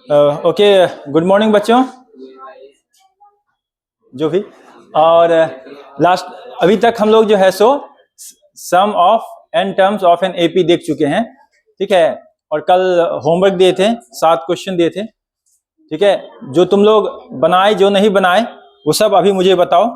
Okay, good morning बच्चों, जो भी। और लास्ट अभी तक हम लोग जो है so sum of n terms of an AP देख चुके हैं, ठीक है। और कल होमवर्क दिए थे, 7 क्वेश्चन दिए थे, ठीक है। जो तुम लोग बनाए, जो नहीं बनाए, वो सब अभी मुझे बताओ।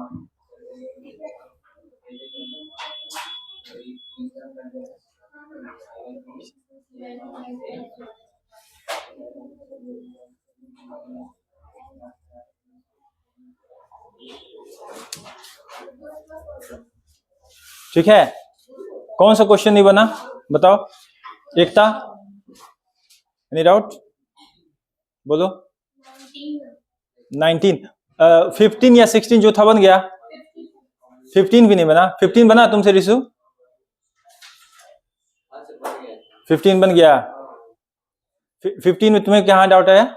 ठीक है, कौन सा क्वेश्चन नहीं बना बताओ। एकता, एनी डाउट? बोलो। 19, 15 या 16 जो था बन गया। 15 भी नहीं बना। 15 बना तुमसे रिशु? 15 बन गया। 15 में तुम्हें क्या डाउट आया?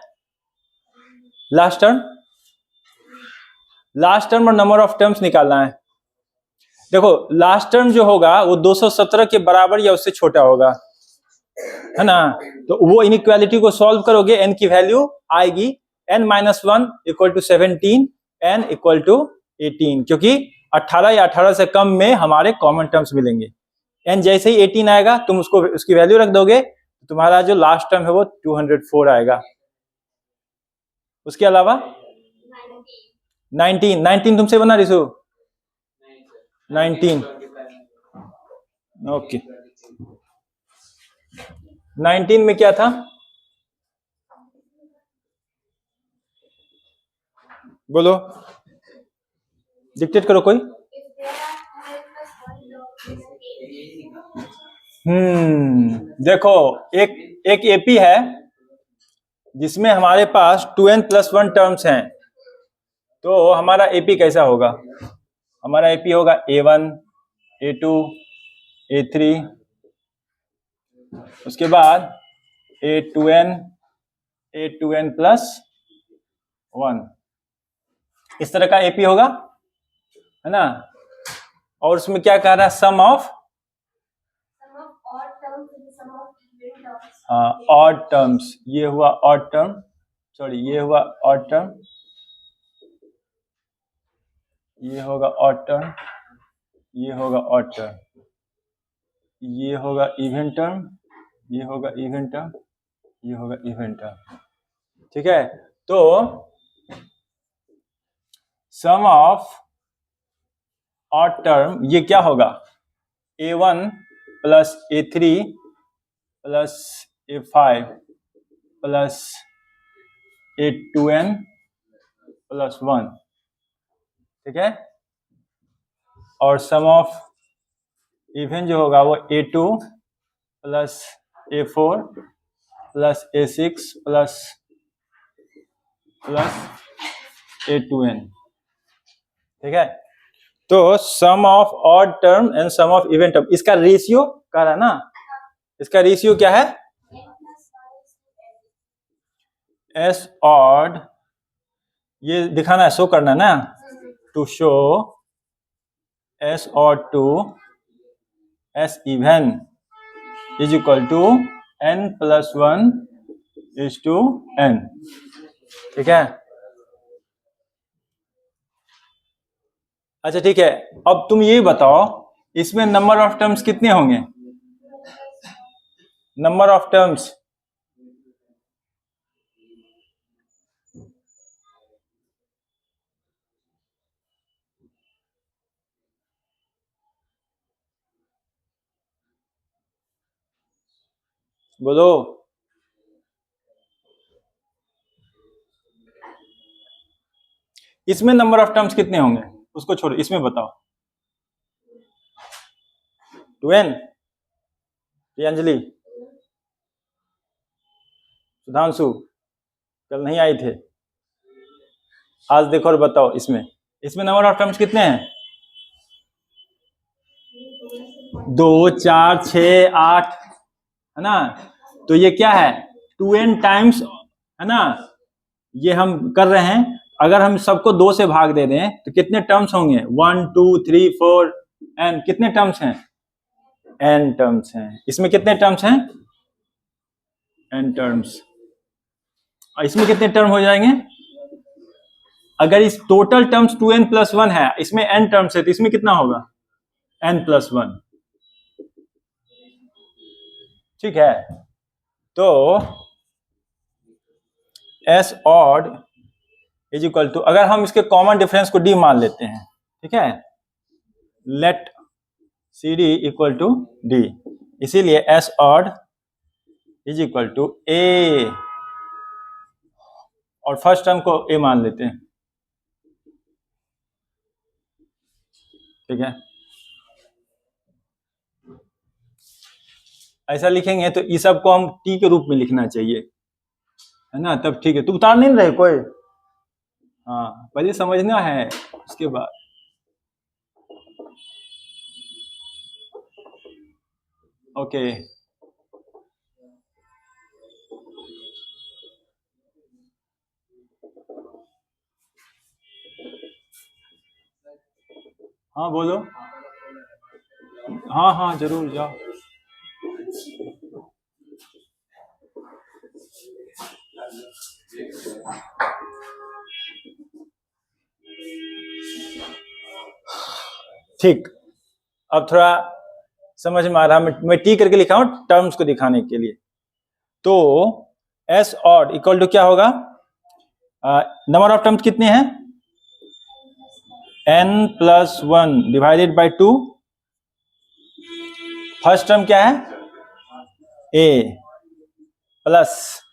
लास्ट टर्म, लास्ट टर्म और नंबर ऑफ टर्म्स निकालना है। देखो, लास्ट टर्म जो होगा वो 217 के बराबर या उससे छोटा होगा, है ना। तो वो इनइक्वालिटी को सॉल्व करोगे, एन की वैल्यू आएगी n-1 equal to 17, n equal to 18, क्योंकि 18 या 18 से कम में हमारे कॉमन टर्म्स मिलेंगे। n जैसे ही 18 आएगा तुम उसको उसकी वैल्यू रख दोगे, तुम्हारा जो लास्ट टर्म है वो 204 आएगा। उसके अलावा 19 तुमसे बना रिशु? 19, ओके। 19 में क्या था बोलो, डिक्टेट करो कोई। देखो, एक एपी है जिसमें हमारे पास 2n+1 टर्म्स हैं, तो हमारा एपी कैसा होगा? हमारा एपी होगा A1, A2, A3, उसके बाद A2n, A2n+1, इस तरह का एपी होगा, है ना। और उसमें क्या कह रहा है? सम ऑफ ऑड टर्म्स। ये हुआ ऑड टर्म, सॉरी ये हुआ ऑड टर्म, ये होगा ऑड टर्म, ये होगा ऑड टर्म, ये होगा इवन टर्म, ये होगा इवन टर्म, ये होगा इवन टर्म, ठीक है। तो सम ऑफ ऑड टर्म ये क्या होगा? A1 plus A3 plus A5 plus A2n plus 1, ठीक है। और सम ऑफ इवन जो होगा वो A2 plus A4 plus A6 plus A2n, ठीक है। तो sum of odd term and sum of even term, इसका रेशियो कह रहा है ना, इसका रेशियो क्या है? S ऑड, ये दिखाना है, शो करना है ना, to show S odd to S even is equal to n+1 is to n, ठीक है। अच्छा ठीक है, अब तुम ये बताओ इसमें नंबर ऑफ टर्म्स कितने होंगे? नंबर ऑफ टर्म्स बोलो। इसमें नंबर ऑफ टर्म्स कितने होंगे उसको छोड़ो, इसमें बताओ। 2n, अंजलि, सुधांशु, कल नहीं आई थे, आज देखो और बताओ इसमें नंबर ऑफ टर्म्स कितने हैं? 2, 4, 6, 8, है ना। तो ये क्या है? 2n टाइम्स, है ना। ये हम कर रहे हैं, अगर हम सबको 2 से भाग दे दें तो कितने टर्म्स होंगे? 1, 2, 3, 4 n, कितने टर्म्स हैं? n टर्म्स हैं। इसमें कितने टर्म्स हैं? n terms. और इसमें कितने टर्म हो जाएंगे? अगर इस टोटल टर्म्स 2n+1 है, इसमें n टर्म्स है, तो इसमें कितना होगा? n+1। ठीक है, तो S odd is equal to, अगर हम इसके कॉमन डिफरेंस को d मान लेते हैं, ठीक है, let CD equal to D, इसीलिए S odd is equal to A, और फर्स्ट टर्म को A मान लेते हैं, ठीक है। ऐसा लिखेंगे तो इस सब को हम T के रूप में लिखना चाहिए, है ना, तब ठीक है। तो उतार नहीं रहे कोई? हाँ, पहले समझना है, उसके बाद ओके। हाँ बोलो। हाँ हाँ जरूर जाओ। ठीक, अब थोड़ा समझ में आ रहा है। मैं टी करके लिखा हूं टर्म्स को दिखाने के लिए। तो एस ऑड इक्वल टू क्या होगा? नंबर ऑफ टर्म्स कितने हैं? n+1 divided by 2। First term क्या है? a plus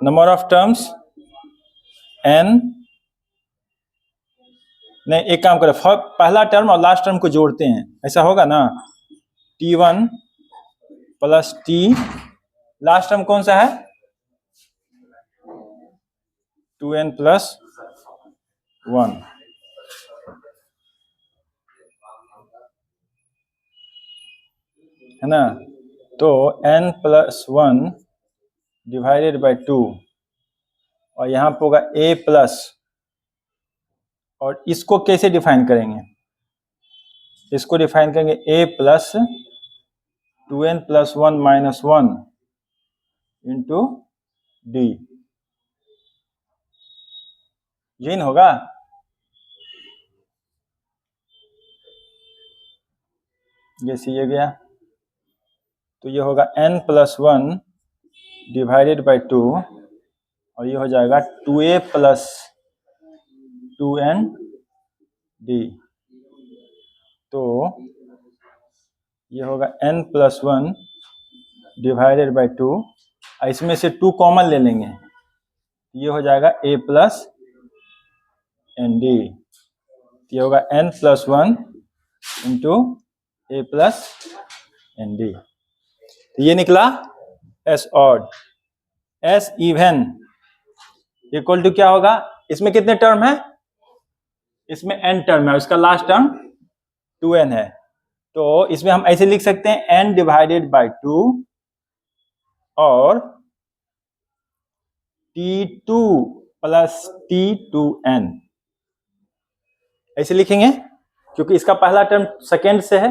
number of terms n। नहीं, एक काम करें, पहला टर्म और लास्ट टर्म को जोड़ते हैं, ऐसा होगा ना? t1 plus t, last term कौन सा है? 2n+1, है ना? तो n+1 डिवाइडेड बाय 2, और यहां पर होगा a प्लस, और इसको कैसे डिफाइन करेंगे? इसको डिफाइन करेंगे a plus 2n+1 minus 1 into d, यही होगा। जैसे ये गया तो ये होगा n+1 डिवाइडेड बाय 2, और ये हो जाएगा 2a प्लस 2n d। तो ये होगा n+1 डिवाइडेड बाय 2, इसमें से 2 कॉमन ले लेंगे, ये हो जाएगा a प्लस एन डी। ये होगा n+1 into a plus N D. ये निकला S odd. S even equal to क्या होगा? इसमें कितने टर्म है? इसमें n टर्म है, उसका लास्ट टर्म 2n है, तो इसमें हम ऐसे लिख सकते हैं n डिवाइडेड बाय 2 और t2 प्लस t2n, ऐसे लिखेंगे, क्योंकि इसका पहला टर्म सेकेंड से है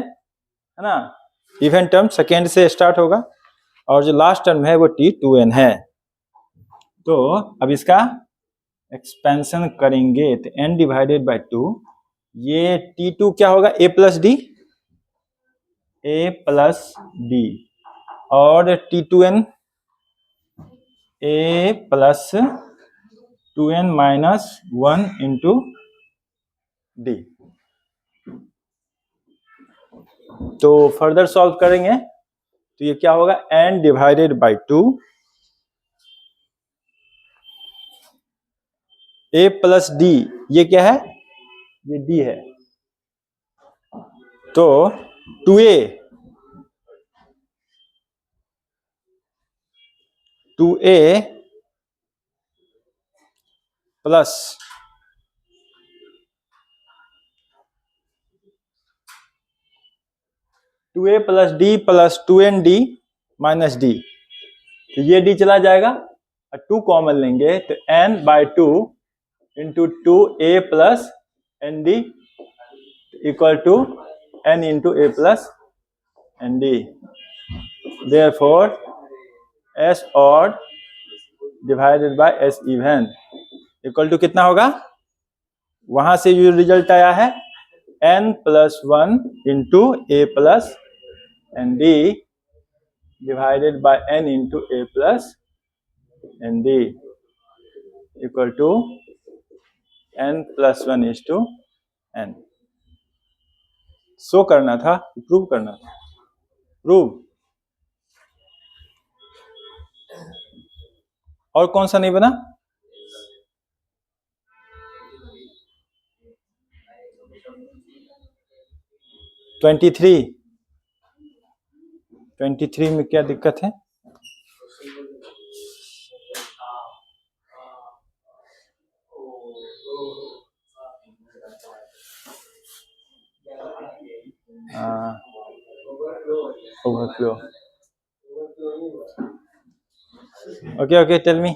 ना? इवन टर्म सेकेंड से स्टार्ट होगा, और जो लास्ट टर्म है वो t2n है। तो अब इसका एक्सपेंशन करेंगे तो n डिवाइडेड बाय 2, ये t2 क्या होगा? a plus D, a plus D, और t2n a plus 2n minus 1 into D. तो फर्दर सॉल्व करेंगे तो ये क्या होगा? n divided by 2 a plus D, ये क्या है? ये d है, तो 2a plus 2a plus D plus 2nd minus D, तो ये d चला जाएगा और 2 कॉमन लेंगे तो n by 2 into 2a plus N D equal to n into a plus N D. Therefore S odd divided by S even equal to कितना होगा, वहां से जो रिजल्ट आया है n+1 into A plus N D divided by n into A plus N D equal to n+1 is to n। Show करना था, prove करना था, प्रूव। और कौन सा नहीं बना? ट्वेंटी थ्री में क्या दिक्कत है? Overflow. Okay tell me.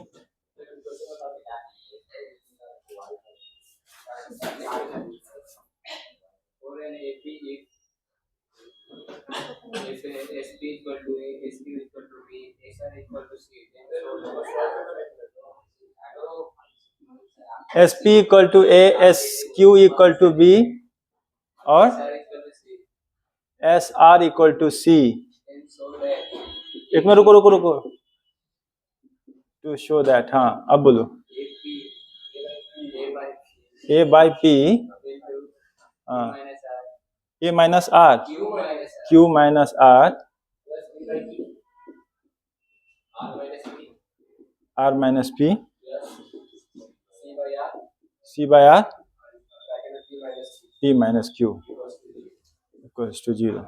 S P equal to A, S Q equal to B और S R equal to C. एक मिनट रुको टू शो दैट। हाँ अब बोलो। A by P A minus R Q minus R R minus P C by R P minus Q equals to 0।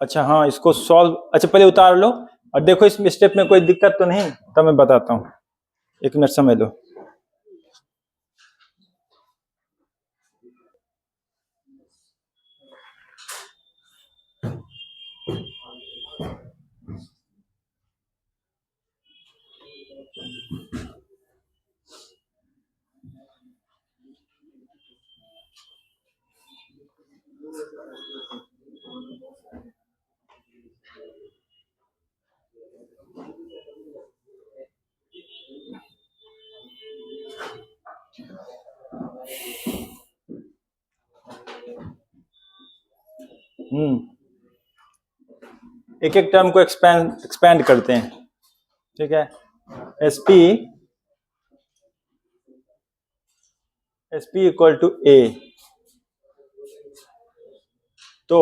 अच्छा हाँ, इसको solve, अच्छा पहले उतार लो और देखो इस स्टेप में कोई दिक्कत तो नहीं, तब मैं बताता हूँ। एक मिनट समझ लो। एक एक टर्म को एक्सपैंड करते हैं, ठीक है। एस पी इक्वल टू ए, तो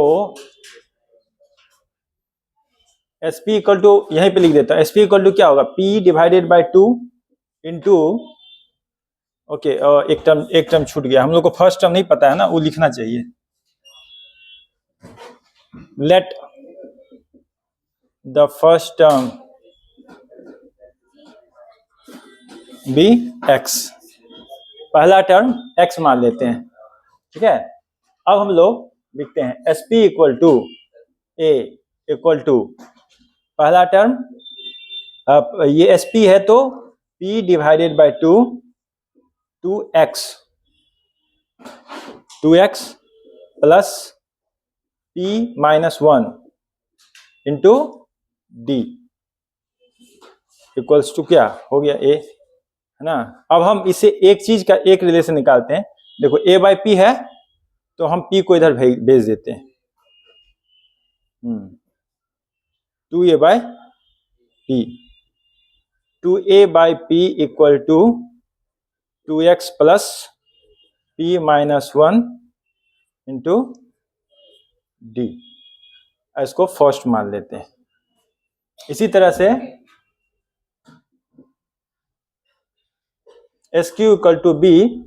एस पी इक्वल टू यहीं पे लिख देता हूं। एस पी इक्वल टू क्या होगा, P divided by 2 into, okay एक टर्म छूट गया, हम लोग को फर्स्ट टर्म नहीं पता है ना, वो लिखना चाहिए। Let the first term be X, पहला टर्म एक्स मान लेते हैं, ठीक है। अब हम लोग लिखते हैं S P equal to A equal to पहला टर्म, ये एस पी है तो P divided by 2x plus P minus 1 into D equals to क्या हो गया, ए, है ना। अब हम इसे एक चीज का एक रिलेशन निकालते हैं। देखो ए बाई पी है तो हम पी को इधर भेज देते हैं, 2a by P, 2a by P equal to 2x plus P minus 1 into D, इसको फर्स्ट मान लेते हैं। इसी तरह से S Q equal to B,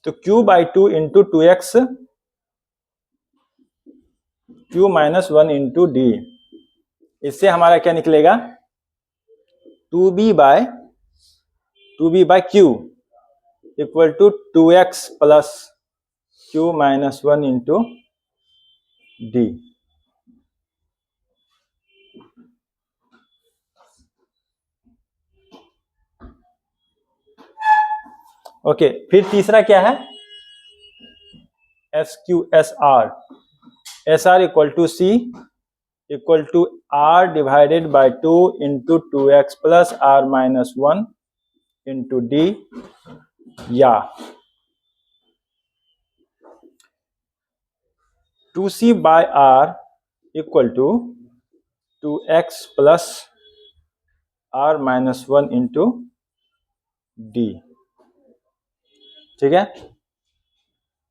तो Q by 2 into 2x Q minus 1 into D, इससे हमारा क्या निकलेगा, 2b by Q equal to 2x plus Q minus 1 into D. Okay, फिर तीसरा क्या है, S Q S R equal to C equal to R divided by 2 into 2x plus R minus 1 into D, या 2c by R equal to 2x plus R minus 1 into D. ठीक है,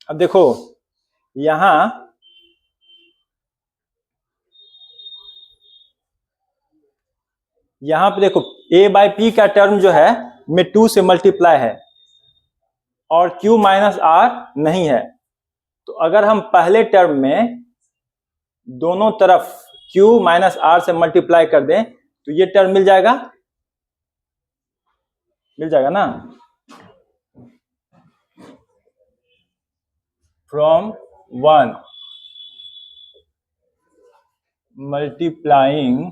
अब देखो यहां पे देखो a बाई पी का term जो है में 2 से मल्टीप्लाई है और q माइनस आर नहीं है। तो अगर हम पहले टर्म में दोनों तरफ q माइनस आर से मल्टीप्लाई कर दें तो ये टर्म मिल जाएगा ना। From 1 multiplying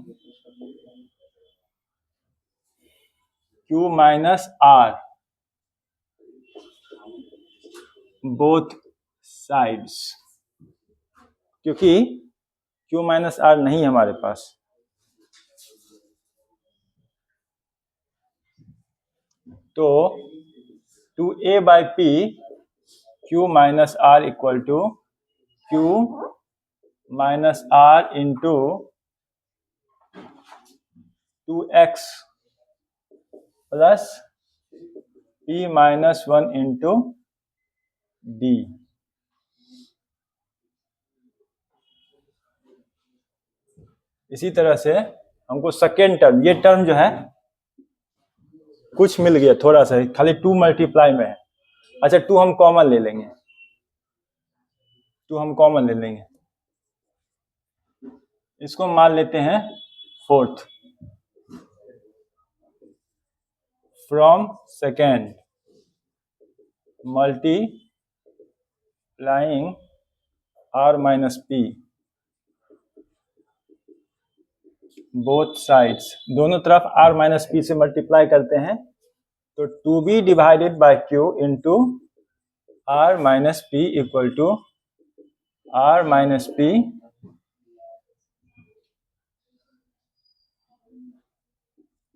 q minus R both sides, क्योंकि q माइनस आर नहीं है हमारे पास। तो 2a by P q minus R equal to q minus R into 2x plus p minus 1 into D. इसी तरह से हमको सेकेंड टर्म, ये टर्म जो है कुछ मिल गया थोड़ा सा, खाली 2 मल्टीप्लाई में है। अच्छा 2 हम कॉमन ले लेंगे, इसको मान लेते हैं fourth. From second multiplying R minus P both sides, दोनों तरफ r माइनस पी से मल्टीप्लाई करते हैं तो 2b divided by q into R minus P equal to R minus P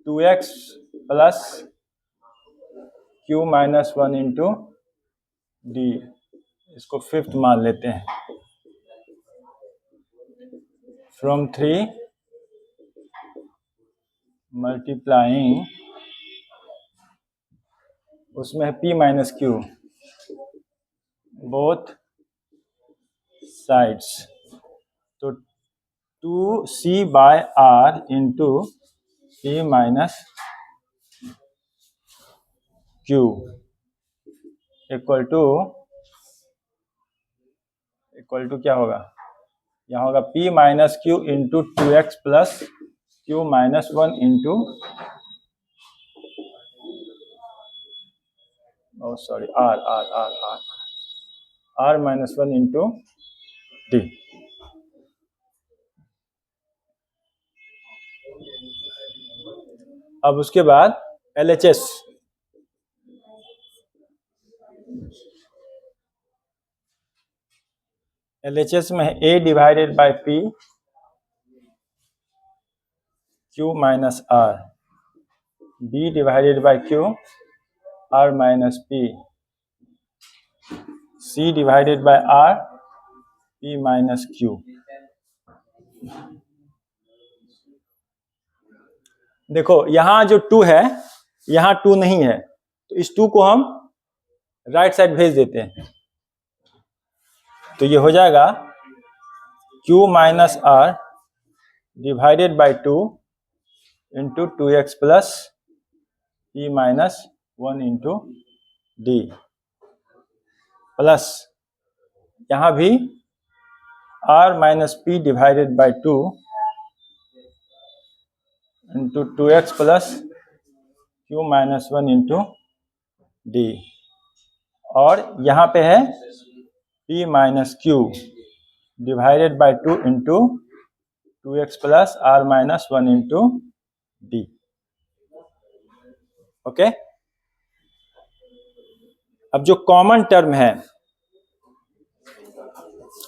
2x plus q minus 1 into D. इसको fifth मान लेते हैं। फ्रॉम 3 मल्टीप्लाइंग, उसमें है p minus Q both sides, तो 2c by R into p minus Q equal to क्या होगा, यहाँ होगा p minus Q into 2x plus q minus 1 into sorry R minus 1 into D. अब उसके बाद LHS, में है a divided by p q minus R, b divided by q r minus p, c divided by r p minus q। देखो यहां जो 2 है, यहां 2 नहीं है, तो इस 2 को हम राइट साइड भेज देते हैं। तो ये हो जाएगा q minus R divided by 2 into 2x plus p minus 1 into D, plus यहां भी r minus p divided by 2 into 2x plus q minus 1 into D, और यहाँ पे है p minus Q divided by 2 into 2x plus r minus 1 into D. Okay, अब जो common term है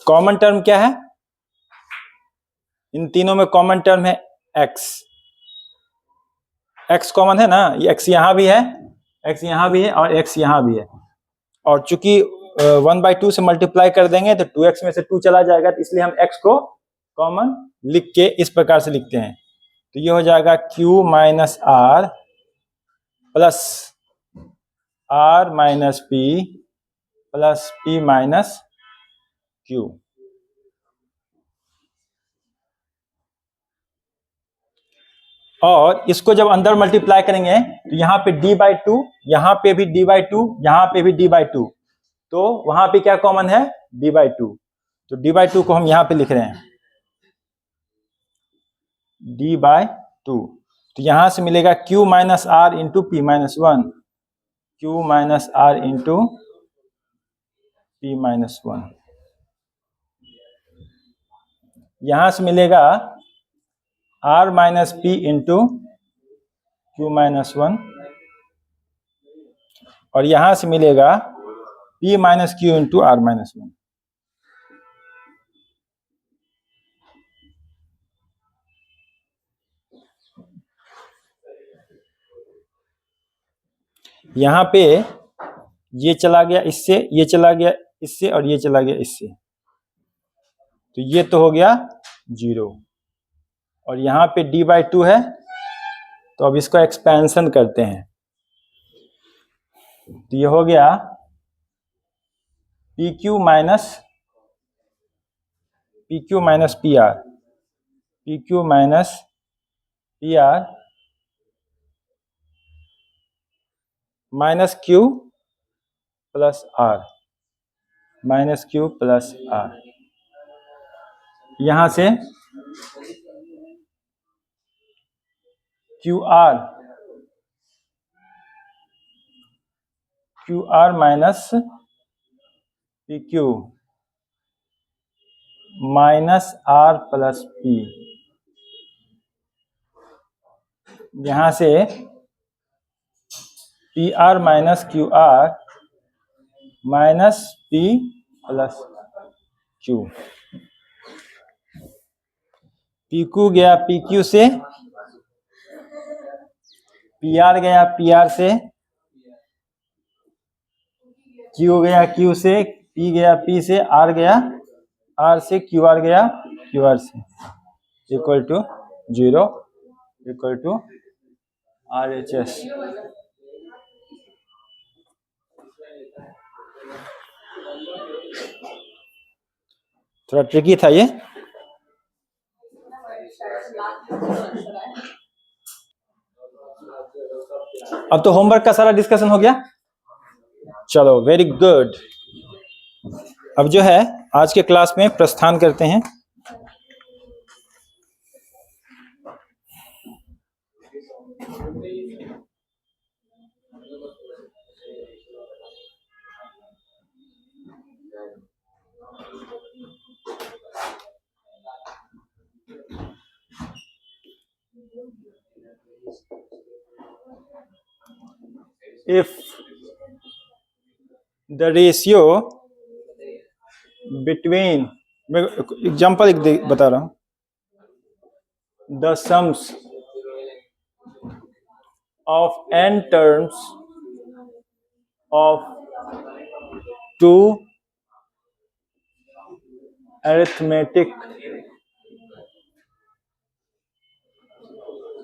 common term क्या है? इन तीनों में कॉमन टर्म है x। x कॉमन है ना, ये x यहाँ भी है, x यहाँ भी है और x यहाँ भी है। और चूंकि 1/2 से मल्टीप्लाई कर देंगे तो 2x में से 2 चला जाएगा, तो इसलिए हम x को कॉमन लिख के इस प्रकार से लिखते हैं। तो ये हो जाएगा q minus R plus r minus p plus p minus q। और इसको जब अंदर मल्टीप्लाई करेंगे तो यहाँ पे d/2, यहाँ पे भी d/2, यहाँ पे भी d/2, तो वहां पे क्या कॉमन है? d/2। तो d/2 को हम यहाँ पे लिख रहे हैं d/2। तो यहां से मिलेगा q minus R into P minus 1, q minus R into P minus 1। यहां से मिलेगा r minus P into Q minus 1, और यहां से मिलेगा p minus Q into R minus 1। यहां पे ये चला गया इससे, ये चला गया इससे, और ये चला गया इससे, तो ये तो हो गया 0। और यहाँ पे d/2 है, तो अब इसका एक्सपेंशन करते हैं। तो ये हो गया PQ minus PR, PQ minus PR minus Q plus R, minus Q plus R। यहां से QR minus PQ minus R plus P। यहां से PR minus QR minus P plus Q। PQ गया PQ से, PR गया PR से, Q गया Q से, P गया P से, R गया R से, QR गया QR से, equal to 0, equal to RHS। थोड़ा ट्रिकी था ये। अब तो होमवर्क का सारा डिस्कशन हो गया। चलो वेरी गुड। अब जो है आज के क्लास में प्रस्थान करते हैं। If the ratio between, मैं एग्जाम्पल एक बता रहा हूं, the sums of n terms of two arithmetic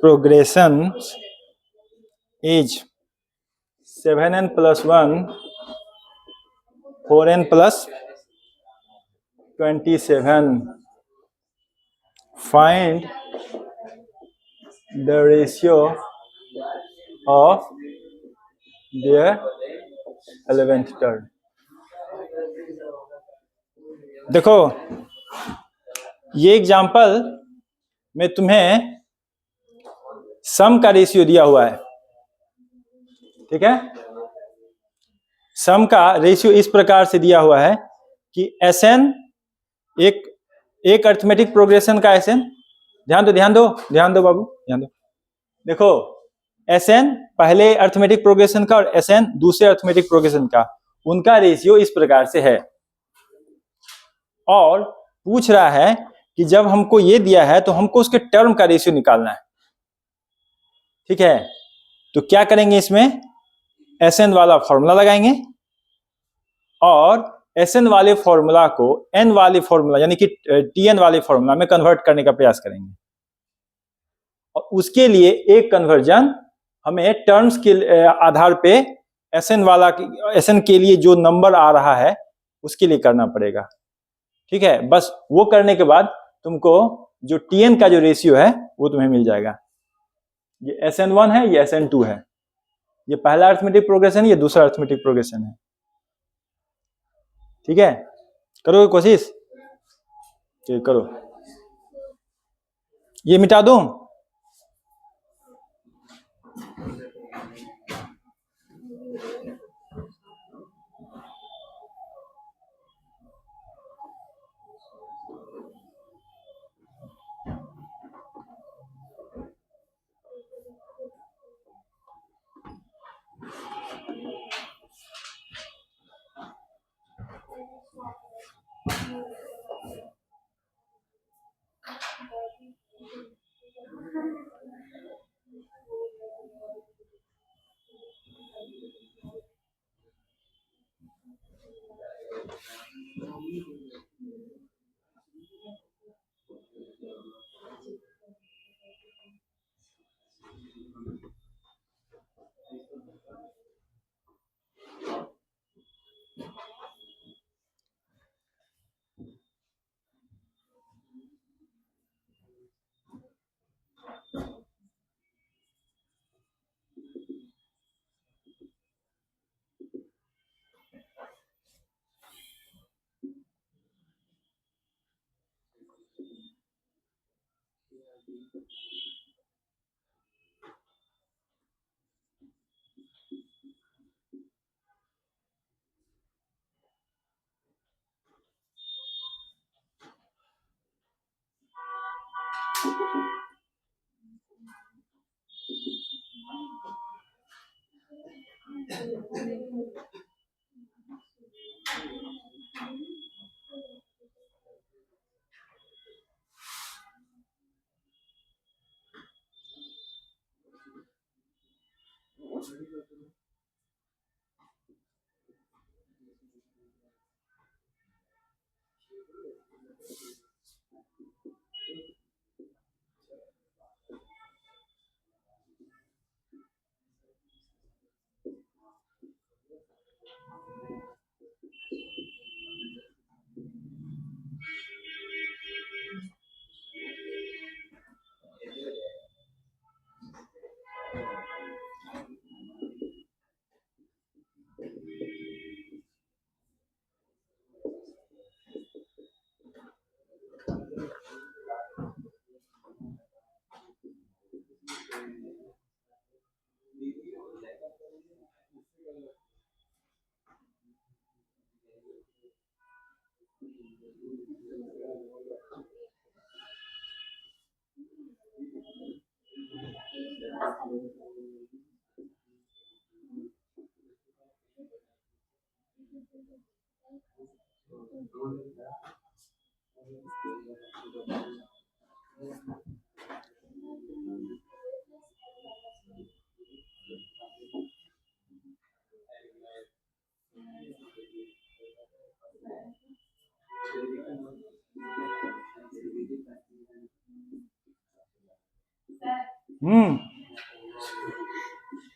progressions is 7n plus 1, 4n plus 27. Find the ratio of their 11th term. देखो ये एग्जाम्पल में तुम्हें सम का रेशियो दिया हुआ है, ठीक है। सम का रेशियो इस प्रकार से दिया हुआ है कि Sn एक अरिथमेटिक प्रोग्रेशन का Sn, ध्यान दो बाबू, ध्यान दो। देखो Sn पहले अरिथमेटिक प्रोग्रेशन का और Sn दूसरे अरिथमेटिक प्रोग्रेशन का, उनका रेशियो इस प्रकार से है। और पूछ रहा है कि जब हमको ये दिया है तो हमको उसके टर्म का रेशियो निकालना है। ठीक है, तो क्या करेंगे, इसमें Sn वाला फॉर्मूला लगाएंगे और Sn वाले फॉर्मूला को n वाले फॉर्मूला यानी कि Tn वाले फॉर्मूला में कन्वर्ट करने का प्रयास करेंगे। और उसके लिए एक कन्वर्जन हमें टर्म्स के आधार पे Sn के लिए जो नंबर आ रहा है उसके लिए करना पड़ेगा। ठीक है, बस वो करने के बाद तुमको जो Tn का जो रेशियो है वो तुम्हें मिल जाएगा। ये Sn1 है, ये Sn2 है, ये पहला अरिथमेटिक प्रोग्रेशन, ये दूसरा अरिथमेटिक प्रोग्रेशन है। ठीक है, करोगे कोशिश? ठीक, करो। ये मिटा दूं?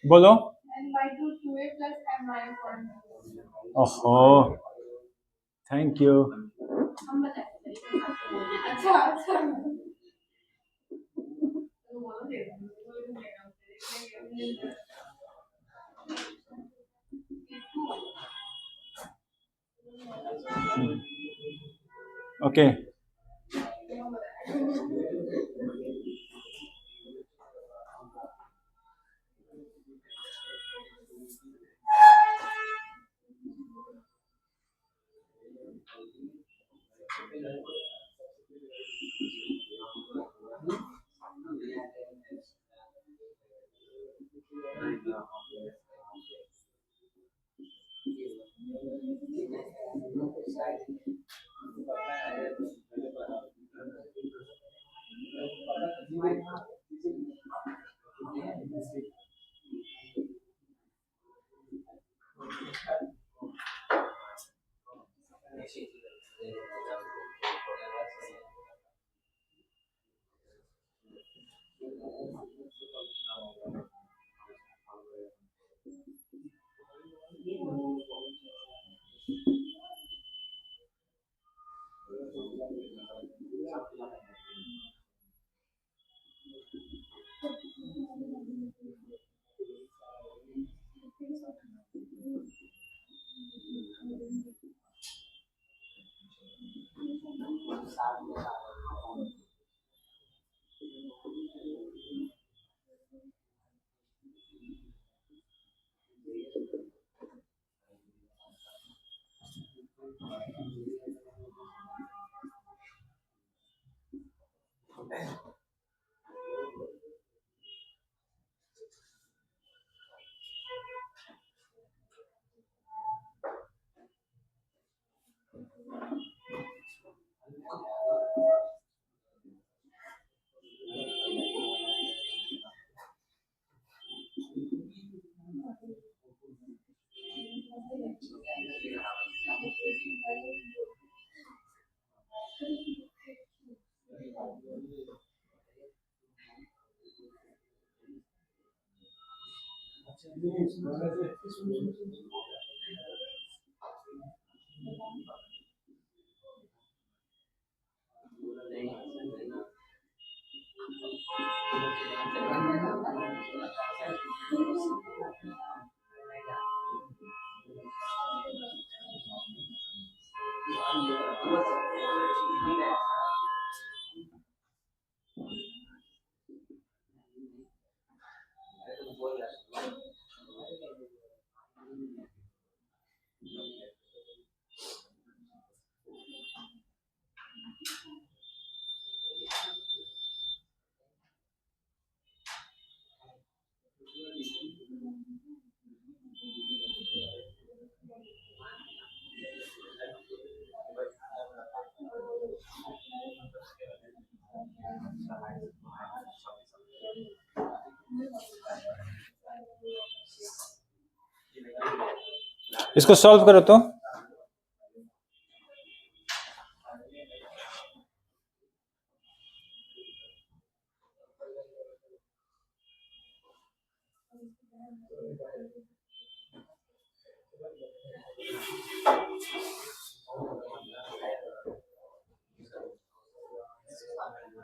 बोलो। ओहो, थैंक यू। ओके, इसको सॉल्व करो तो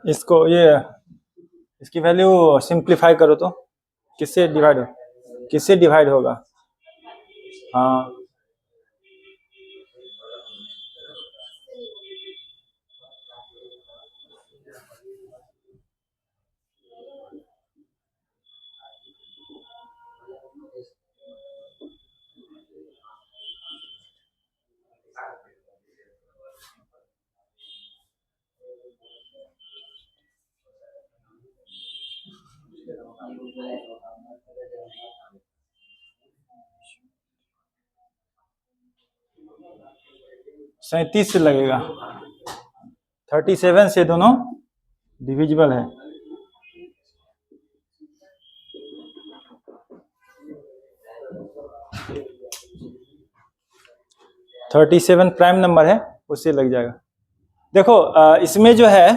इसको ये इसकी वैल्यू सिंप्लीफाई करो तो किससे डिवाइड होगा? हाँ, सैंतीस से लगेगा। 37 से दोनों डिविजिबल है। थर्टी सेवन प्राइम नंबर है, उससे लग जाएगा। देखो इसमें जो है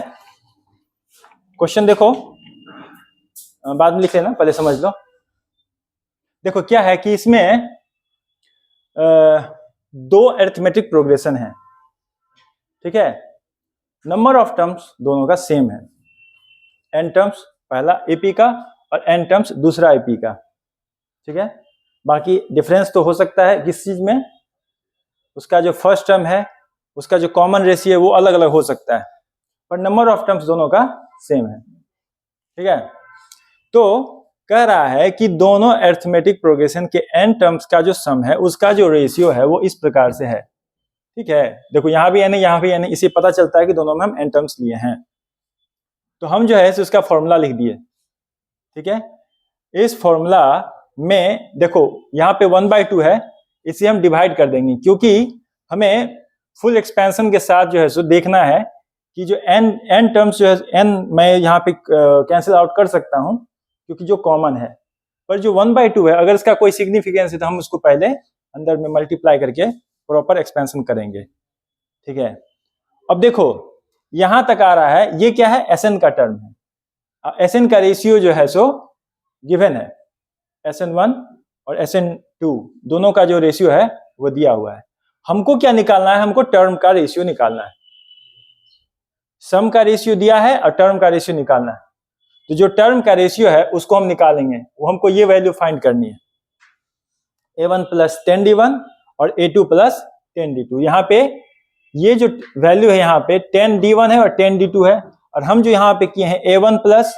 क्वेश्चन देखो, बाद में लिख लेना, पहले समझ लो। देखो क्या है कि इसमें दो अरिथमेटिक प्रोग्रेशन है, ठीक है। नंबर ऑफ टर्म्स दोनों का सेम है, n टर्म्स पहला एपी का और n टर्म्स दूसरा एपी का, ठीक है। बाकी डिफरेंस तो हो सकता है किस चीज में, उसका जो फर्स्ट टर्म है उसका जो कॉमन रेशियो है वो अलग अलग हो सकता है, पर नंबर ऑफ टर्म्स दोनों का सेम है, ठीक है। तो कह रहा है कि दोनों अरिथमेटिक प्रोग्रेशन के n टर्म्स का जो सम है उसका जो रेशियो है वो इस प्रकार से है, ठीक है। देखो यहाँ भी n है, यहाँ भी n है, इसे पता चलता है कि दोनों में हम n टर्म्स लिए हैं। तो हम जो है उसका फॉर्मूला लिख दिए, ठीक है। इस फॉर्मूला में देखो यहाँ पे 1/2 है, इसे हम डिवाइड कर देंगे, क्योंकि हमें फुल एक्सपेंशन के साथ जो है सो देखना है कि जो n टर्म्स जो है n मैं यहाँ पे कैंसिल आउट कर सकता हूँ क्योंकि जो कॉमन है, पर जो 1/2 है अगर इसका कोई सिग्निफिकेंस है तो हम उसको पहले अंदर में मल्टीप्लाई करके प्रॉपर एक्सपेंशन करेंगे, ठीक है। अब देखो यहां तक आ रहा है, ये क्या है, Sn का टर्म है। Sn का रेशियो जो है सो गिवन है, Sn1 और Sn2 दोनों का जो रेशियो है वो दिया हुआ है। हमको क्या निकालना है, हमको टर्म का रेशियो निकालना है। सम का रेशियो दिया है और टर्म का रेशियो निकालना है। तो जो टर्म का रेशियो है उसको हम निकालेंगे, वो हमको ये वैल्यू फाइंड करनी है, A1 + 10d1 और A2 + 10d2। यहाँ पे ये जो वैल्यू है यहाँ पे 10d1 है और 10d2 है, और हम जो यहाँ पे किए हैं a1 plus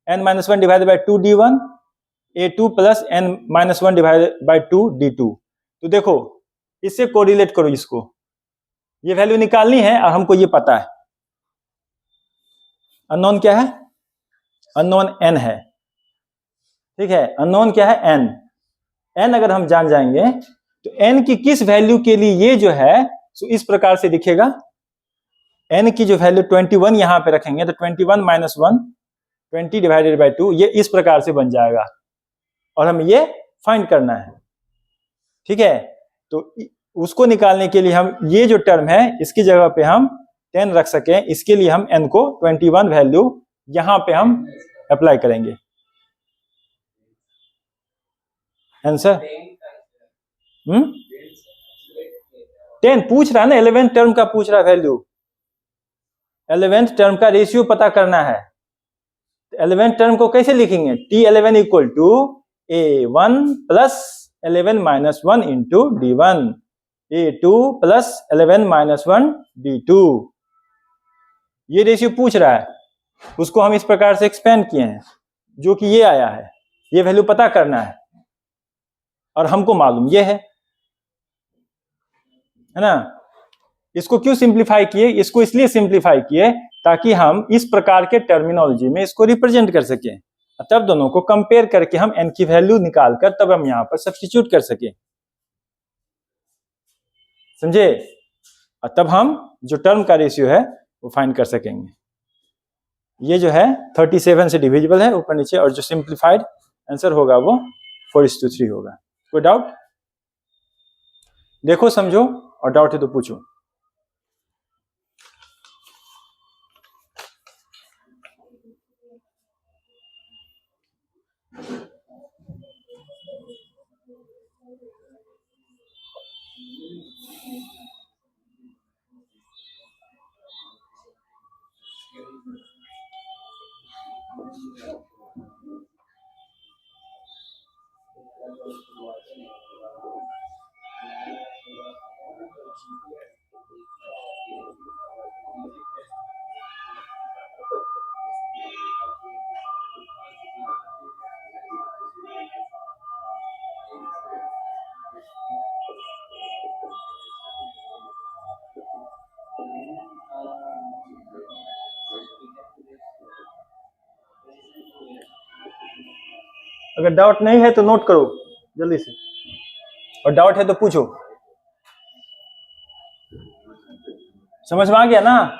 n-1 divided by 2d1, a2 plus n-1 divided by 2d2। तो देखो इससे कोरिलेट करो इसको, ये वैल्यू निकालनी है और हमको ये पता है। अननोन क्या है? अननोन n है, ठीक है। अननोन क्या है? n। n अगर हम जान जाएंगे तो n की किस वैल्यू के लिए ये जो है सो इस प्रकार से दिखेगा। n की जो वैल्यू 21 यहां पे रखेंगे तो 21 माइनस 1 20 डिवाइडेड बाई 2, ये इस प्रकार से बन जाएगा और हमें ये फाइंड करना है, ठीक है। तो उसको निकालने के लिए हम ये जो टर्म है इसकी जगह पे हम 10 रख सकें, इसके लिए हम n को 21 वैल्यू यहां पे हम अप्लाई करेंगे। आंसर 10 पूछ रहा है ना, 11th टर्म का पूछ रहा है वैल्यू, 11th टर्म का रेशियो पता करना है। 11th टर्म को कैसे लिखेंगे? T11 equal to A1 plus 11 minus 1 into D1, A2 plus 11 minus 1 D2। ये रेशियो पूछ रहा है, उसको हम इस प्रकार से एक्सपेंड किए हैं जो कि ये आया है, ये वैल्यू पता करना है और हमको मालूम ये है ना। इसको क्यों सिंप्लीफाई किए? इसको इसलिए सिंप्लीफाई किए ताकि हम इस प्रकार के टर्मिनोलॉजी में इसको रिप्रेजेंट कर सकें, तब दोनों को कंपेयर करके हम n की वैल्यू निकालकर तब हम यहां पर सब्स्टिट्यूट कर सकें, समझे। और तब हम जो टर्म का रेशियो है वो फाइंड कर सकेंगे। ये जो है 37 से डिविजिबल है ऊपर नीचे, और जो सिंप्लीफाइड आंसर होगा वो 4:3 होगा। कोई डाउट? देखो समझो, और डाउट है तो पूछो। अगर डाउट नहीं है तो नोट करो जल्दी से, और डाउट है तो पूछो। समझ में आ गया ना?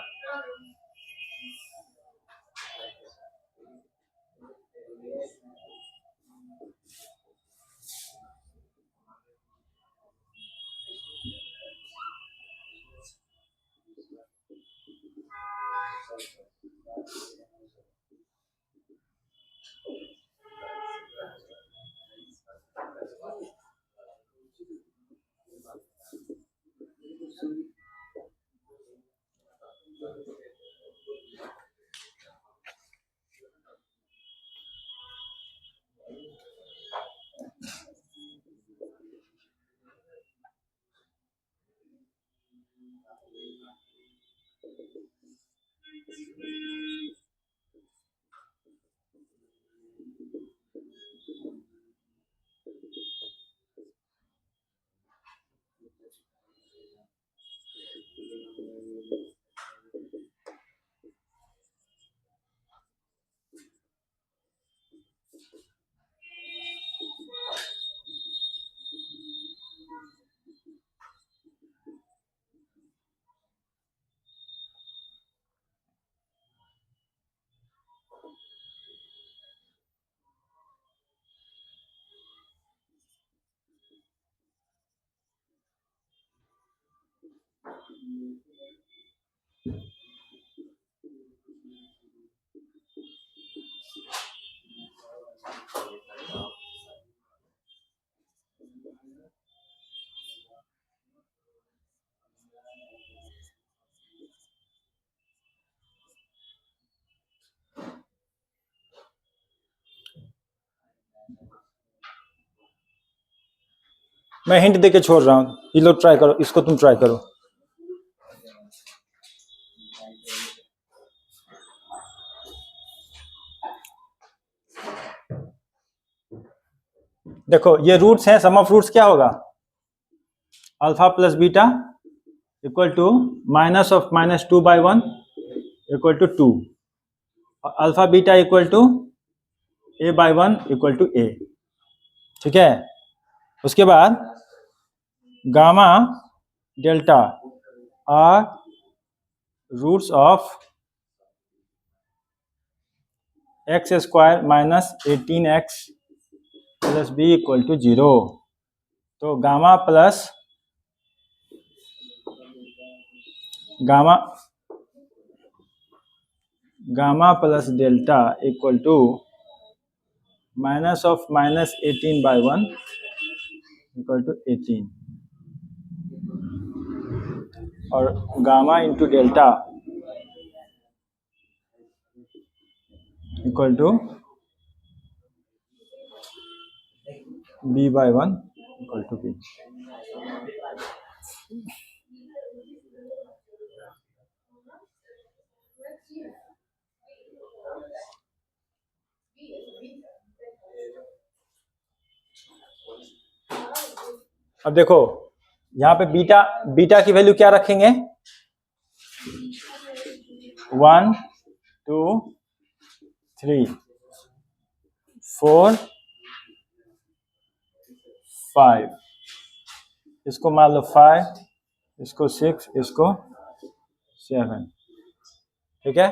मैं हिंट देके छोड़ रहा हूँ, ये लोग ट्राई करो, इसको तुम ट्राई करो। देखो ये रूट्स हैं, सम ऑफ रूट्स क्या होगा, alpha plus beta equal to minus of -2/1 equal to 2, alpha beta equal to a/1 equal to a। ठीक है, उसके बाद gamma delta are roots of x² minus 18x plus b equal to 0। तो gamma plus delta equal to minus of -18/1 equal to 18, और gamma into delta equal to b/1 equal to b। अब देखो यहाँ पे बीटा की value क्या रखेंगे, 1 2 3 4 5, इसको मान लो 5, इसको 6, इसको 7। ठीक है,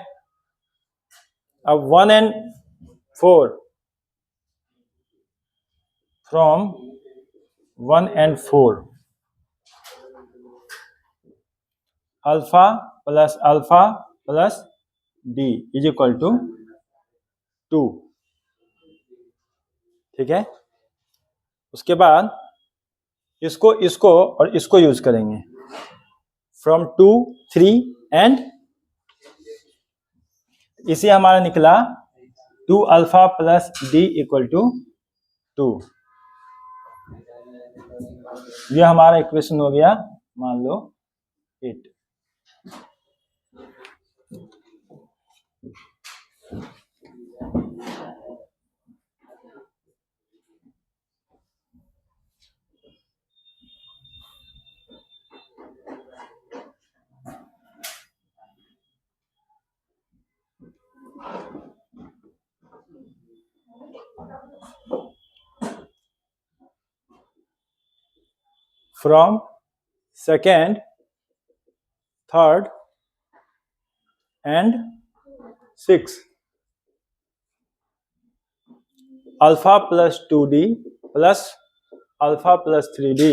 अब 1 and 4 from 1 and 4 alpha plus d is equal to 2। ठीक है, उसके बाद इसको और इसको यूज करेंगे, फ्रॉम 2 3 एंड इसे हमारा निकला 2 alpha plus d equal to 2। यह हमारा इक्वेशन हो गया, मान लो 8। From second, third and 6 alpha plus 2d plus alpha plus 3d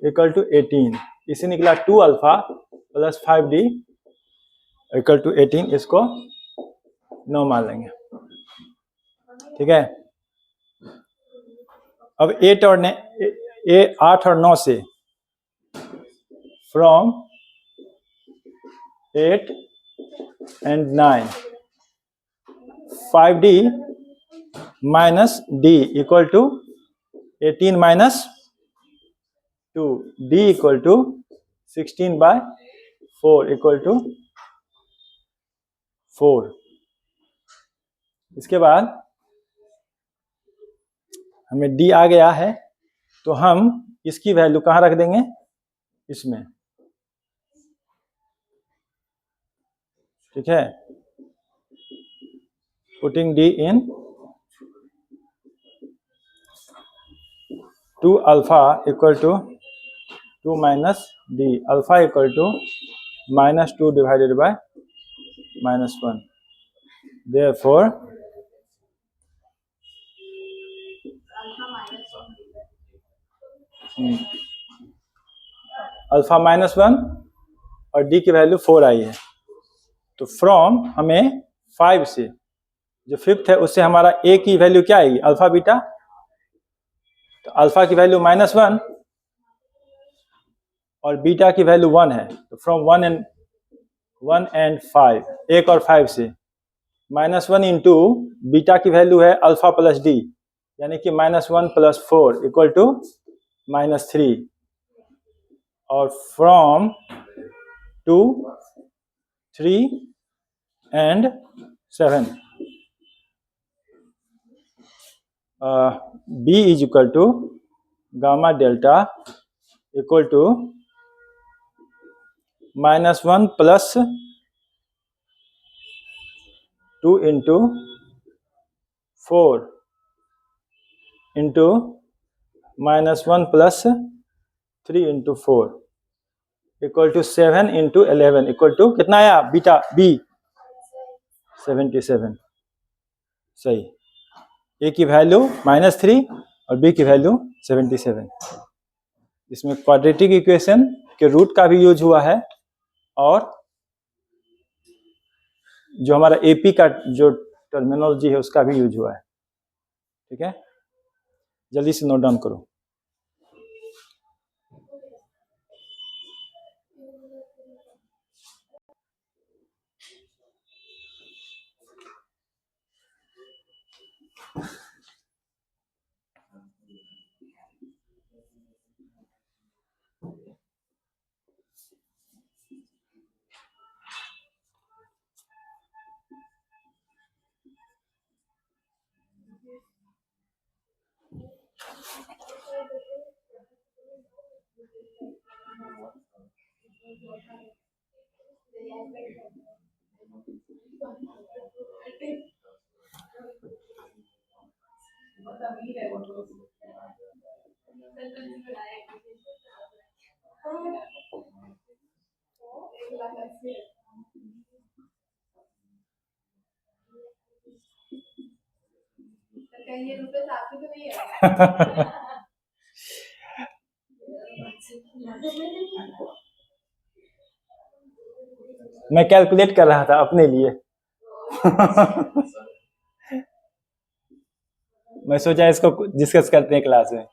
equal to 18। इसे निकला 2 alpha plus 5d equal to 18, इसको 9 मान लेंगे। ठीक है, अब 8 और 9 से, from 8 and 9 5d minus d equal to 18 minus 2, d equal to 16/4 equal to 4। इसके बाद हमें d आ गया है, तो हम इसकी वैल्यू कहाँ रख देंगे, इसमें। ठीक है, putting d in 2 alpha equal to 2 minus d, alpha equal to -2 divided by -1। Therefore alpha -1 और d की वैल्यू 4 आई है। तो फ्रॉम हमें 5 से, जो 5th है, उससे हमारा a की वैल्यू क्या आएगी, अल्फा बीटा। तो अल्फा की वैल्यू -1 और बीटा की वैल्यू 1 है। तो फ्रॉम 1 and 5, 1 और 5 से -1 इंटू बीटा की वैल्यू है अल्फा प्लस डी, यानी कि -1 + 4 इक्वल टू -3 और from 2, 3 and 7 B is equal to gamma delta equal to -1 plus 2 into 4 into -1 plus 3 into 4 equal to 7 into 11 equal to कितना आया बीटा बी 77। सही, ए की वैल्यू -3 और बी की वैल्यू 77। इसमें क्वाड्रेटिक इक्वेशन के रूट का भी यूज हुआ है और जो हमारा एपी का जो टर्मिनोलॉजी है उसका भी यूज हुआ है। ठीक है, जल्दी से नोट डाउन करो। मैं कैलकुलेट कर रहा था अपने लिए। मैं सोचा इसको डिस्कस करते हैं क्लास में।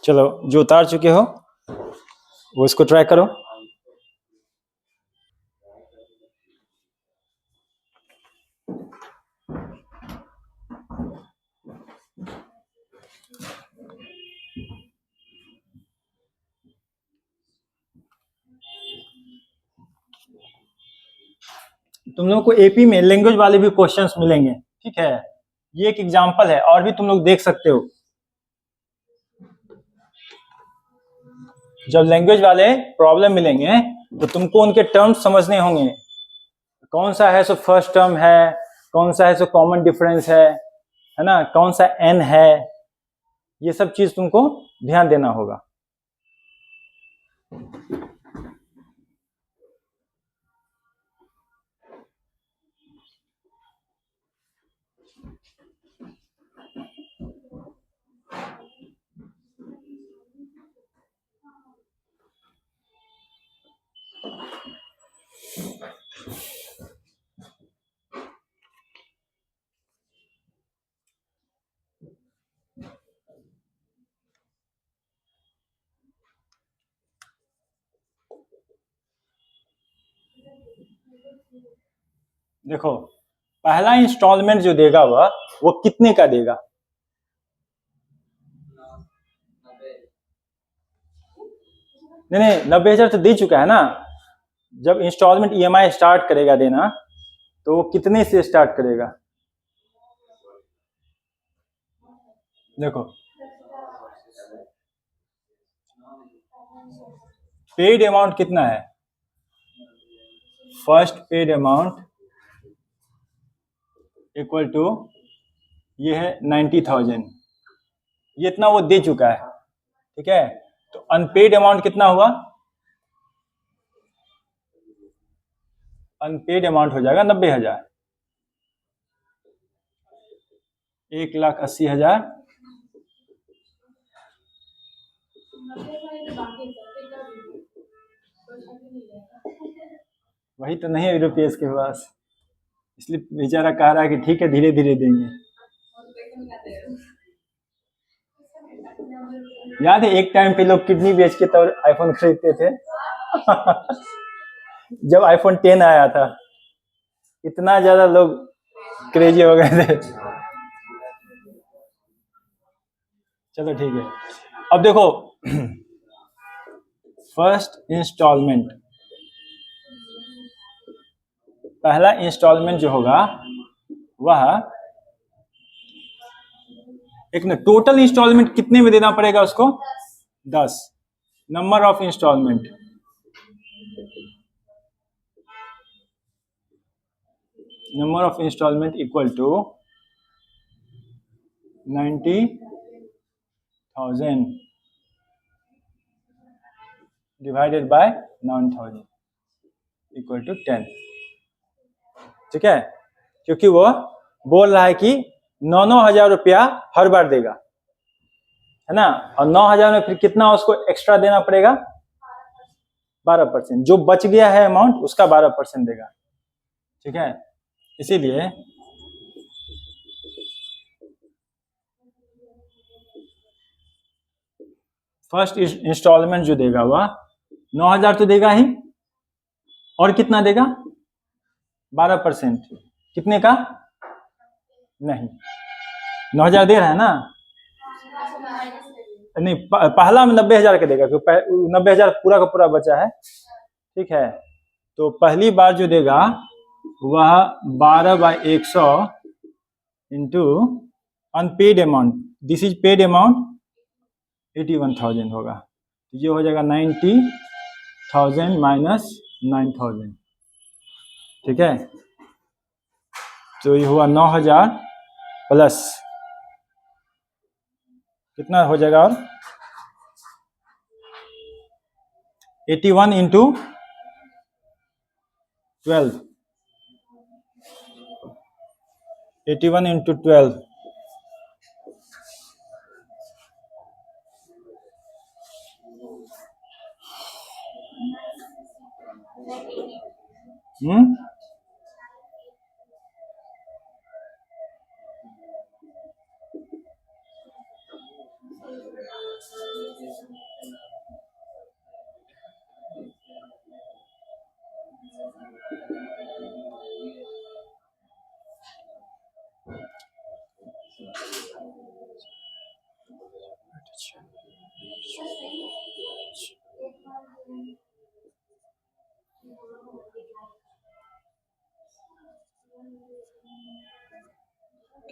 चलो, जो उतार चुके हो वो इसको ट्राई करो। तुम लोगों को एपी में लैंग्वेज वाले भी क्वेश्चंस मिलेंगे। ठीक है, ये एक एग्जांपल है और भी तुम लोग देख सकते हो। जब लैंग्वेज वाले प्रॉब्लम मिलेंगे तो तुमको उनके टर्म्स समझने होंगे। कौन सा है सो फर्स्ट टर्म है, कौन सा है सो कॉमन डिफरेंस है ना, कौन सा एन है, ये सब चीज तुमको ध्यान देना होगा। देखो, पहला इंस्टॉलमेंट जो देगा वह वो कितने का देगा? नहीं नहीं, 90,000 तो दे चुका है ना। जब इंस्टॉलमेंट ईएमआई स्टार्ट करेगा देना तो वो कितने से स्टार्ट करेगा? देखो पेड अमाउंट कितना है, first paid amount equal to ये है 90,000, ये इतना वो दे चुका है, ठीक है। तो अनपेड अमाउंट कितना हुआ? अनपेड अमाउंट हो जाएगा 90,000, 1,80,000 वही तो नहीं है यूरोपीएस के पास, इसलिए बेचारा कह रहा है कि ठीक है धीरे धीरे देंगे। याद है एक टाइम पे लोग किडनी बेच के तो आईफोन खरीदते थे जब आईफोन 10 आया था इतना ज्यादा लोग क्रेजी हो गए थे। चलो ठीक है, अब देखो फर्स्ट इंस्टॉलमेंट, पहला इंस्टॉलमेंट जो होगा वह एक ना, टोटल इंस्टॉलमेंट कितने में देना पड़ेगा उसको? 10। Number of installment, number of installment equal to 90,000 divided by 9,000 equal to 10, ठीक है। क्योंकि वो बोल रहा है कि 9,000 रुपया हर बार देगा, है ना, और 9,000 में फिर कितना उसको एक्स्ट्रा देना पड़ेगा? 12%, जो बच गया है अमाउंट उसका 12% देगा, ठीक है। इसीलिए फर्स्ट इंस्टॉलमेंट जो देगा वह 9,000 तो देगा ही, और कितना देगा? 12%, कितने का? नहीं, 9,000 दे रहा है ना, नहीं पहला में 90,000 का देगा क्योंकि 90,000 पूरा का पूरा बचा है, ठीक है। तो पहली बार जो देगा वह 12/100 into unpaid amount, this is paid amount 81,000 होगा, तो ये हो जाएगा 90,000 माइनस 9,000, ठीक है। तो ये हुआ 9,000 प्लस कितना हो जाएगा, और 81 इंटू 12, 81 इंटू 12, हम्म,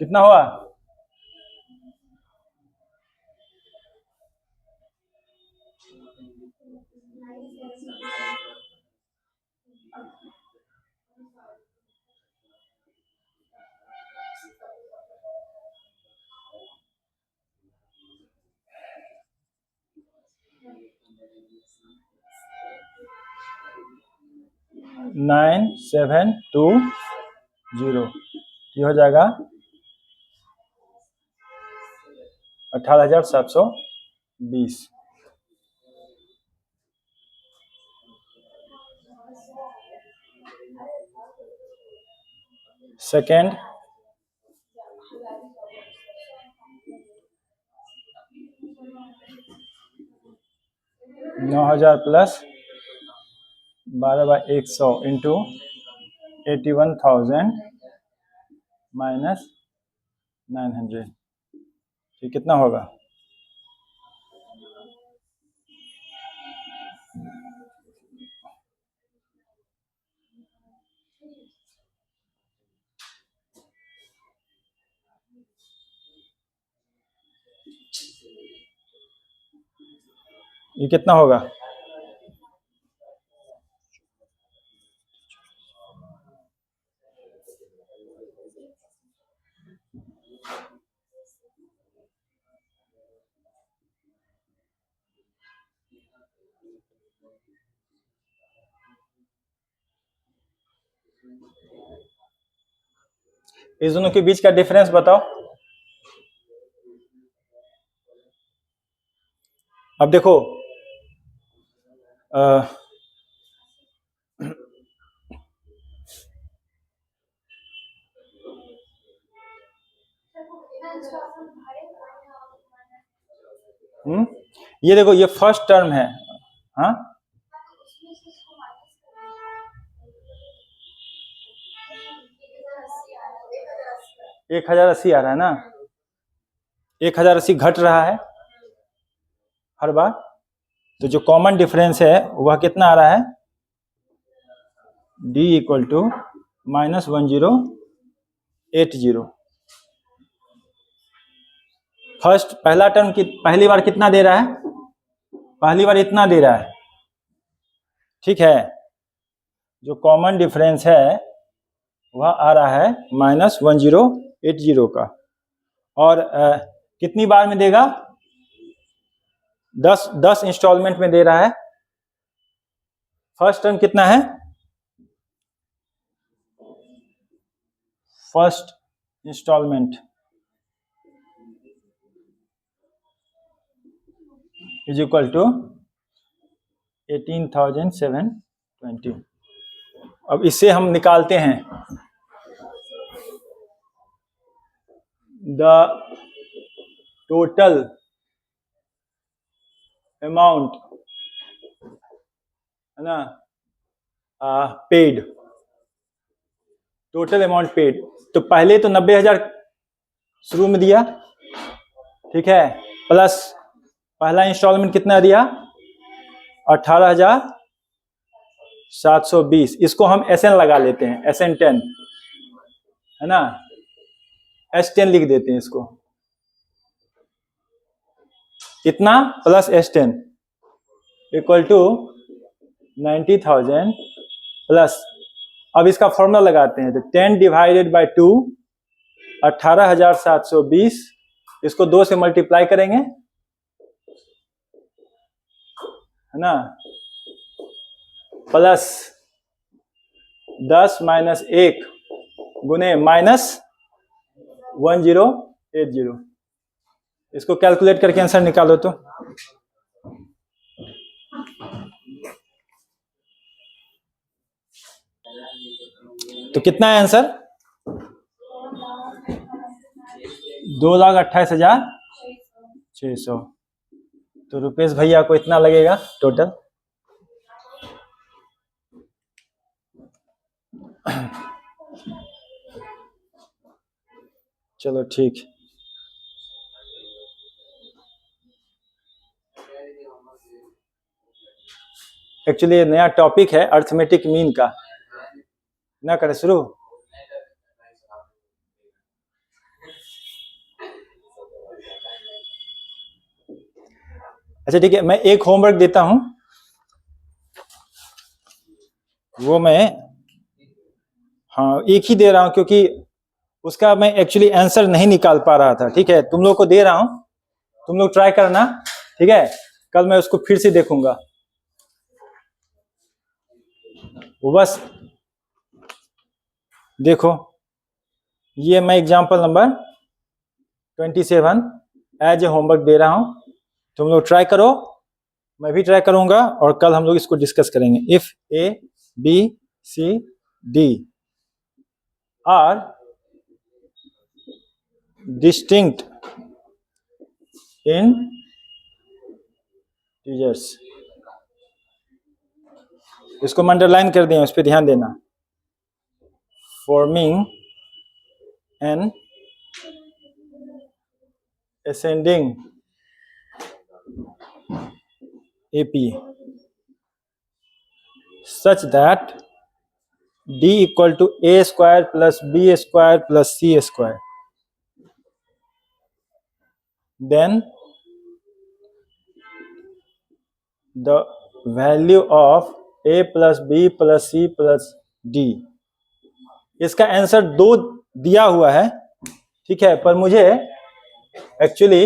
कितना हुआ? नाइन 720, ये हो जाएगा 18,720। सेकेंड 9,000 प्लस 12/100 इंटू 81,000 माइनस 900, ये कितना होगा? ये कितना होगा? इस दोनों के बीच का डिफरेंस बताओ। अब देखो ये देखो, ये फर्स्ट टर्म है। हाँ, 1080 आ रहा है ना, 1080 घट रहा है हर बार। तो जो कॉमन डिफरेंस है वह कितना आ रहा है? D equal to -1080। फर्स्ट पहला टर्म की पहली बार कितना दे रहा है? पहली बार इतना दे रहा है, ठीक है। जो कॉमन डिफरेंस है वह आ रहा है -1080 का। और कितनी बार में देगा? 10 इंस्टॉलमेंट में दे रहा है। फर्स्ट टर्म कितना है? First installment is equal to 18,720। अब इससे हम निकालते हैं द टोटल अमाउंट, है ना, पेड, टोटल अमाउंट पेड। तो पहले तो 90,000 शुरू में दिया, ठीक है, प्लस पहला इंस्टॉलमेंट कितना दिया? 18,720। इसको हम SN लगा लेते हैं, SN10, है ना, S10 लिख देते हैं इसको। इतना plus S10 equal to 90,000 plus, अब इसका फॉर्मूला लगाते हैं। तो 10 डिवाइडेड बाय 2, 18,720, इसको 2 से मल्टीप्लाई करेंगे, है ना, प्लस 10 माइनस 1 गुने -1080। इसको कैलकुलेट करके आंसर निकालो। तो कितना है आंसर? 2,28,600। तो रुपेश भैया को इतना लगेगा टोटल। चलो ठीक। एक्चुअली ये नया टॉपिक है अर्थमेटिक मीन का, ना करें शुरू। अच्छा ठीक है, मैं एक होमवर्क देता हूं, वो मैं, हाँ एक ही दे रहा हूं क्योंकि उसका मैं एक्चुअली आंसर नहीं निकाल पा रहा था। ठीक है, तुम लोग को दे रहा हूं, तुम लोग ट्राई करना, ठीक है। कल मैं उसको फिर से देखूंगा। वो बस देखो, ये मैं example number 27 as a homework दे रहा हूं, तुम लोग ट्राई करो, मैं भी ट्राई करूंगा, और कल हम लोग इसको डिस्कस करेंगे। If A, B, C, D are distinct integers, इसको मैं अंडरलाइन कर दिया, उस पर ध्यान देना। Forming an ascending AP such that D equal to A square plus B square plus C square, then the value of a plus b plus c plus d. इसका answer 2 दिया हुआ है, ठीक है, पर मुझे एक्चुअली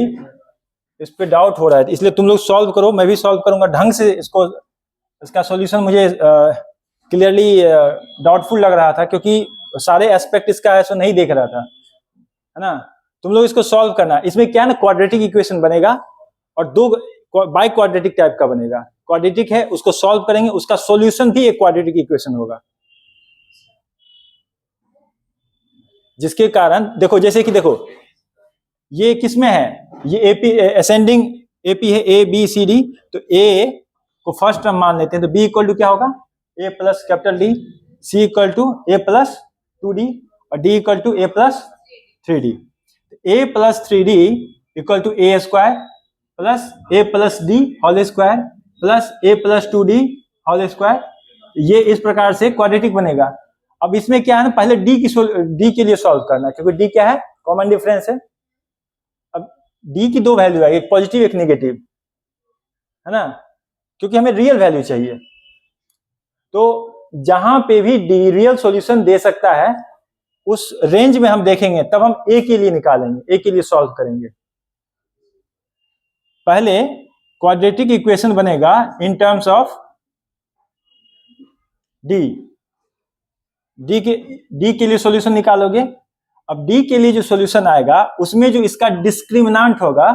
इस पे डाउट हो रहा है, इसलिए तुम लोग सॉल्व करो, मैं भी सॉल्व करूंगा ढंग से इसको। इसका सॉल्यूशन मुझे क्लियरली डाउटफुल लग रहा था, क्योंकि सारे एस्पेक्ट इसका है सो नहीं देख रहा था, है ना। तुम लोग इसको सॉल्व करना। इसमें क्या है ना, क्वाड्रेटिक इक्वेशन बनेगा और 2 बाई क्वाड्रेटिक टाइप का बनेगा। क्वाड्रेटिक है, उसको सॉल्व करेंगे, उसका सॉल्यूशन भी एक क्वाड्रेटिक इक्वेशन होगा, जिसके कारण देखो, जैसे कि देखो ये किसमें है, ये एपी असेंडिंग एपी है, ए बी सी डी। तो ए को फर्स्ट टर्म मान लेते हैं, तो बी इक्वल टू क्या होगा, A plus capital D, C equal to A plus 2d और D equal to A plus 3d। A plus 3d equal to A square plus A plus D whole square plus A plus 2d whole square. ये इस प्रकार से quadratic बनेगा। अब इसमें क्या है ना, पहले डी के लिए सॉल्व करना है, क्योंकि डी क्या है, कॉमन डिफरेंस है। अब डी की 2 वैल्यू है, एक पॉजिटिव एक नेगेटिव, है ना, क्योंकि हमें रियल वैल्यू चाहिए। तो जहां पे भी डी रियल सॉल्यूशन दे सकता है, उस रेंज में हम देखेंगे, तब हम ए के लिए निकालेंगे, ए के लिए सॉल्व करेंगे। पहले क्वाड्रेटिक इक्वेशन बनेगा in terms of D. D के लिए सॉल्यूशन निकालोगे। अब डी के लिए जो सॉल्यूशन आएगा, उसमें जो इसका डिस्क्रिमिनांट होगा,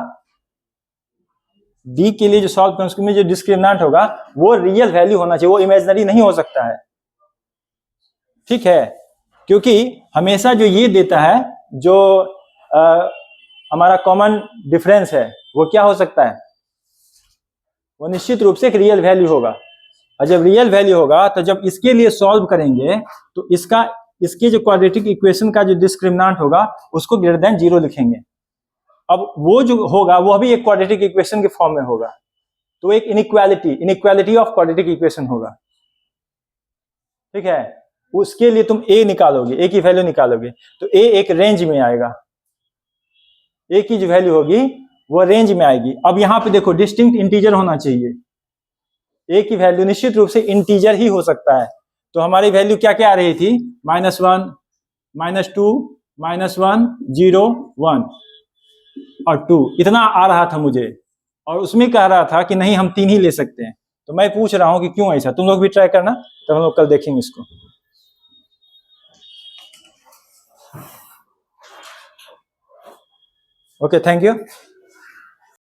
डी के लिए जो सॉल्व करें उसमें जो डिस्क्रिमिनांट होगा वो रियल वैल्यू होना चाहिए, वो इमेजिनरी नहीं हो सकता है, ठीक है। क्योंकि हमेशा जो ये देता है, जो हमारा कॉमन डिफरेंस है, वो क्या हो सकता है, वो निश्चित रूप से एक रियल वैल्यू होगा। और जब रियल वैल्यू होगा, तो जब इसके लिए सॉल्व करेंगे, तो इसके जो क्वाड्रेटिक इक्वेशन का जो डिस्क्रिमिनांट होगा, उसको ग्रेटर देन 0 लिखेंगे। अब वो जो होगा, वो भी एक क्वाड्रेटिक इक्वेशन के फॉर्म में होगा, तो एक इनइक्वालिटी ऑफ क्वाड्रेटिक इक्वेशन होगा, ठीक है। उसके लिए तुम ए निकालोगे, ए की वैल्यू निकालोगे, तो ए एक रेंज में आएगा, ए की जो वैल्यू होगी वो रेंज में आएगी। अब यहां पे देखो, डिस्टिंक्ट इंटीजर होना चाहिए, ए की वैल्यू निश्चित रूप से इंटीजर ही हो सकता है। तो हमारी वैल्यू क्या क्या आ रही थी, -1, -2, -1, 0, 1 और 2, इतना आ रहा था मुझे, और उसमें कह रहा था कि नहीं, हम 3 ही ले सकते हैं। तो मैं पूछ रहा हूं कि क्यों ऐसा। तुम लोग भी ट्राई करना, तब हम लोग कल देखेंगे इसको। Okay, thank you.